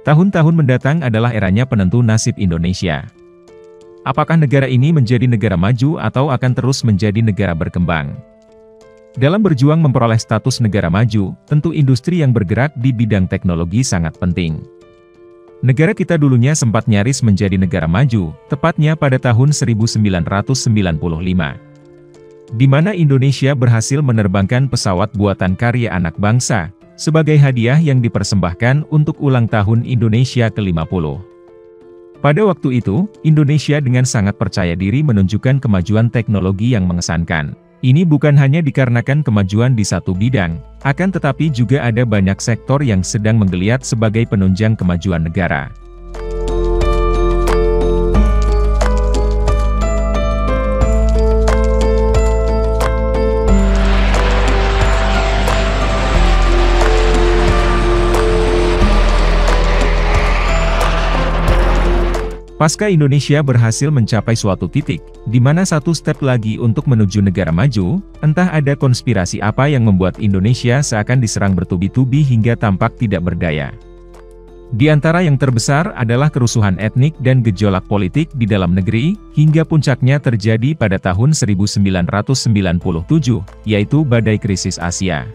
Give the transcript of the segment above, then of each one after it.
Tahun-tahun mendatang adalah eranya penentu nasib Indonesia. Apakah negara ini menjadi negara maju atau akan terus menjadi negara berkembang? Dalam berjuang memperoleh status negara maju, tentu industri yang bergerak di bidang teknologi sangat penting. Negara kita dulunya sempat nyaris menjadi negara maju, tepatnya pada tahun 1995. Di mana Indonesia berhasil menerbangkan pesawat buatan karya anak bangsa, sebagai hadiah yang dipersembahkan untuk ulang tahun Indonesia ke-50. Pada waktu itu, Indonesia dengan sangat percaya diri menunjukkan kemajuan teknologi yang mengesankan. Ini bukan hanya dikarenakan kemajuan di satu bidang, akan tetapi juga ada banyak sektor yang sedang menggeliat sebagai penunjang kemajuan negara. Pasca Indonesia berhasil mencapai suatu titik, di mana satu step lagi untuk menuju negara maju, entah ada konspirasi apa yang membuat Indonesia seakan diserang bertubi-tubi hingga tampak tidak berdaya. Di antara yang terbesar adalah kerusuhan etnik dan gejolak politik di dalam negeri, hingga puncaknya terjadi pada tahun 1997, yaitu badai krisis Asia.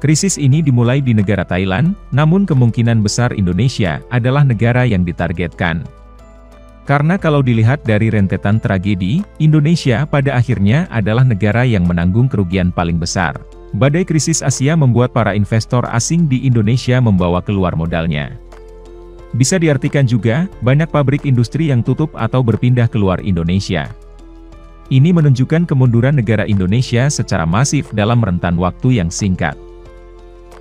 Krisis ini dimulai di negara Thailand, namun kemungkinan besar Indonesia adalah negara yang ditargetkan. Karena kalau dilihat dari rentetan tragedi, Indonesia pada akhirnya adalah negara yang menanggung kerugian paling besar. Badai krisis Asia membuat para investor asing di Indonesia membawa keluar modalnya. Bisa diartikan juga, banyak pabrik industri yang tutup atau berpindah keluar Indonesia. Ini menunjukkan kemunduran negara Indonesia secara masif dalam rentan waktu yang singkat.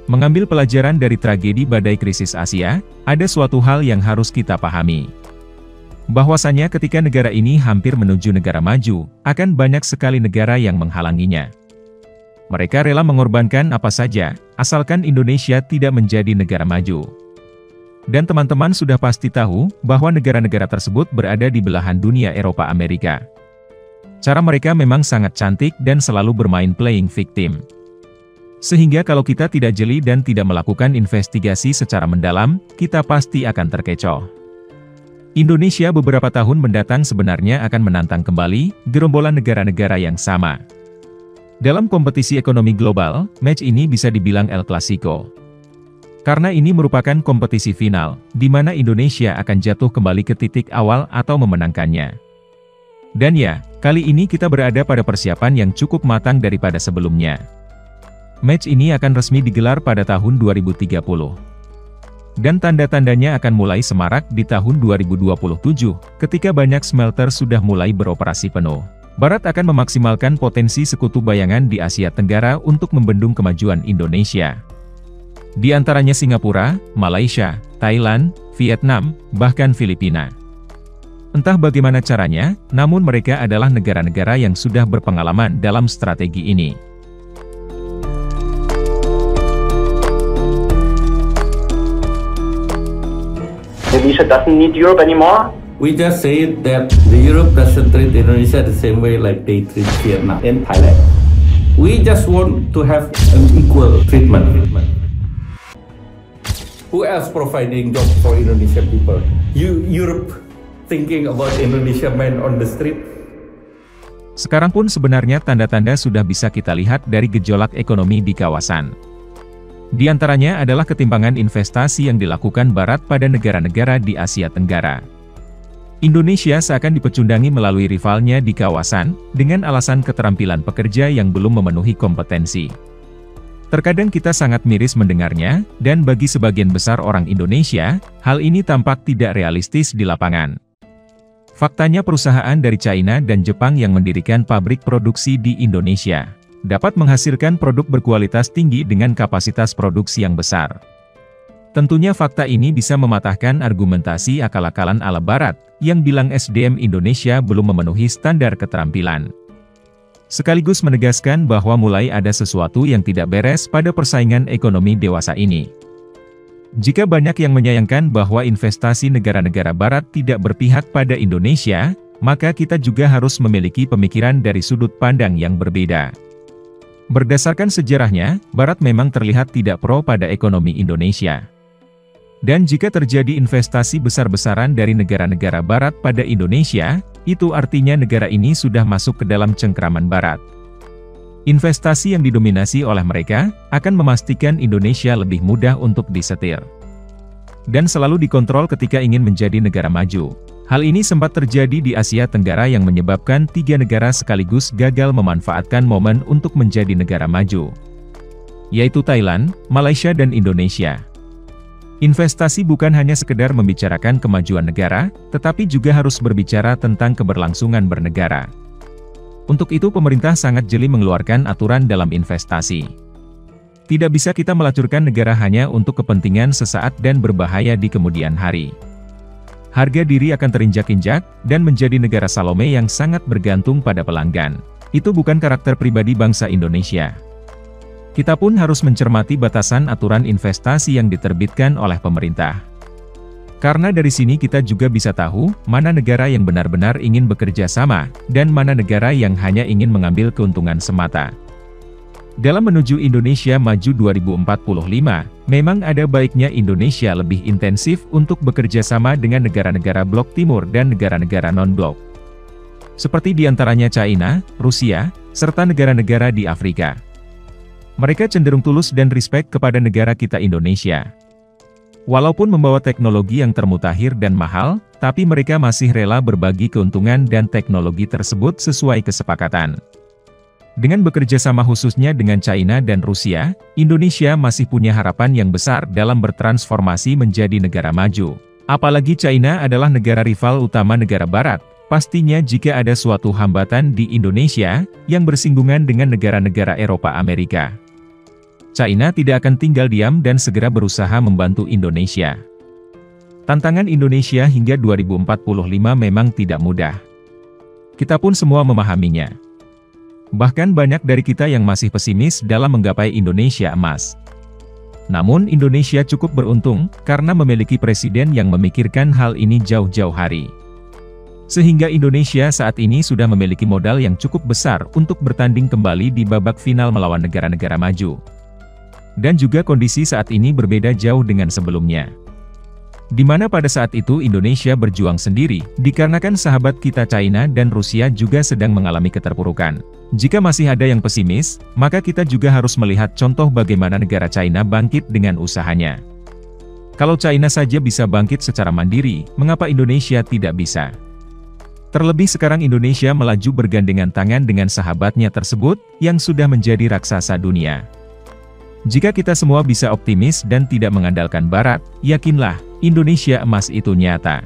Mengambil pelajaran dari tragedi badai krisis Asia, ada suatu hal yang harus kita pahami. Bahwasanya ketika negara ini hampir menuju negara maju, akan banyak sekali negara yang menghalanginya. Mereka rela mengorbankan apa saja, asalkan Indonesia tidak menjadi negara maju. Dan teman-teman sudah pasti tahu, bahwa negara-negara tersebut berada di belahan dunia Eropa Amerika. Cara mereka memang sangat cantik dan selalu bermain playing victim. Sehingga kalau kita tidak jeli dan tidak melakukan investigasi secara mendalam, kita pasti akan terkecoh. Indonesia beberapa tahun mendatang sebenarnya akan menantang kembali gerombolan negara-negara yang sama. Dalam kompetisi ekonomi global, match ini bisa dibilang El Clasico. Karena ini merupakan kompetisi final, di mana Indonesia akan jatuh kembali ke titik awal atau memenangkannya. Dan ya, kali ini kita berada pada persiapan yang cukup matang daripada sebelumnya. Match ini akan resmi digelar pada tahun 2030. Dan tanda-tandanya akan mulai semarak di tahun 2027, ketika banyak smelter sudah mulai beroperasi penuh. Barat akan memaksimalkan potensi sekutu bayangan di Asia Tenggara untuk membendung kemajuan Indonesia. Di antaranya Singapura, Malaysia, Thailand, Vietnam, bahkan Filipina. Entah bagaimana caranya, namun mereka adalah negara-negara yang sudah berpengalaman dalam strategi ini. Indonesia doesn't need Europe anymore. We just say that the Europe doesn't treat Indonesia the same way like they treat Vietnam and Thailand. We just want to have an equal treatment. Who else providing jobs for Indonesian people? Europe thinking about Indonesia men on the street? Sekarang pun sebenarnya tanda-tanda sudah bisa kita lihat dari gejolak ekonomi di kawasan. Di antaranya adalah ketimpangan investasi yang dilakukan Barat pada negara-negara di Asia Tenggara. Indonesia seakan dipecundangi melalui rivalnya di kawasan, dengan alasan keterampilan pekerja yang belum memenuhi kompetensi. Terkadang kita sangat miris mendengarnya, dan bagi sebagian besar orang Indonesia, hal ini tampak tidak realistis di lapangan. Faktanya perusahaan dari China dan Jepang yang mendirikan pabrik produksi di Indonesia dapat menghasilkan produk berkualitas tinggi dengan kapasitas produksi yang besar. Tentunya fakta ini bisa mematahkan argumentasi akal-akalan ala Barat, yang bilang SDM Indonesia belum memenuhi standar keterampilan. Sekaligus menegaskan bahwa mulai ada sesuatu yang tidak beres pada persaingan ekonomi dewasa ini. Jika banyak yang menyayangkan bahwa investasi negara-negara Barat tidak berpihak pada Indonesia, maka kita juga harus memiliki pemikiran dari sudut pandang yang berbeda. Berdasarkan sejarahnya, Barat memang terlihat tidak pro pada ekonomi Indonesia. Dan jika terjadi investasi besar-besaran dari negara-negara barat pada Indonesia, itu artinya negara ini sudah masuk ke dalam cengkraman barat. Investasi yang didominasi oleh mereka, akan memastikan Indonesia lebih mudah untuk disetir. Dan selalu dikontrol ketika ingin menjadi negara maju. Hal ini sempat terjadi di Asia Tenggara yang menyebabkan 3 negara sekaligus gagal memanfaatkan momen untuk menjadi negara maju, yaitu Thailand, Malaysia dan Indonesia. Investasi bukan hanya sekedar membicarakan kemajuan negara, tetapi juga harus berbicara tentang keberlangsungan bernegara. Untuk itu pemerintah sangat jeli mengeluarkan aturan dalam investasi. Tidak bisa kita melacurkan negara hanya untuk kepentingan sesaat dan berbahaya di kemudian hari. Harga diri akan terinjak-injak, dan menjadi negara Salome yang sangat bergantung pada pelanggan. Itu bukan karakter pribadi bangsa Indonesia. Kita pun harus mencermati batasan aturan investasi yang diterbitkan oleh pemerintah. Karena dari sini kita juga bisa tahu, mana negara yang benar-benar ingin bekerja sama, dan mana negara yang hanya ingin mengambil keuntungan semata. Dalam menuju Indonesia Maju 2045, memang ada baiknya Indonesia lebih intensif untuk bekerja sama dengan negara-negara Blok Timur dan negara-negara non-blok. Seperti diantaranya China, Rusia, serta negara-negara di Afrika. Mereka cenderung tulus dan respect kepada negara kita Indonesia. Walaupun membawa teknologi yang termutakhir dan mahal, tapi mereka masih rela berbagi keuntungan dan teknologi tersebut sesuai kesepakatan. Dengan bekerja sama khususnya dengan China dan Rusia, Indonesia masih punya harapan yang besar dalam bertransformasi menjadi negara maju. Apalagi China adalah negara rival utama negara Barat, pastinya jika ada suatu hambatan di Indonesia, yang bersinggungan dengan negara-negara Eropa Amerika, China tidak akan tinggal diam dan segera berusaha membantu Indonesia. Tantangan Indonesia hingga 2045 memang tidak mudah. Kita pun semua memahaminya. Bahkan banyak dari kita yang masih pesimis dalam menggapai Indonesia emas. Namun Indonesia cukup beruntung, karena memiliki presiden yang memikirkan hal ini jauh-jauh hari. Sehingga Indonesia saat ini sudah memiliki modal yang cukup besar untuk bertanding kembali di babak final melawan negara-negara maju. Dan juga kondisi saat ini berbeda jauh dengan sebelumnya. Di mana pada saat itu Indonesia berjuang sendiri, dikarenakan sahabat kita China dan Rusia juga sedang mengalami keterpurukan. Jika masih ada yang pesimis, maka kita juga harus melihat contoh bagaimana negara China bangkit dengan usahanya. Kalau China saja bisa bangkit secara mandiri, mengapa Indonesia tidak bisa? Terlebih sekarang Indonesia melaju bergandengan tangan dengan sahabatnya tersebut, yang sudah menjadi raksasa dunia. Jika kita semua bisa optimis dan tidak mengandalkan Barat, yakinlah, Indonesia emas itu nyata.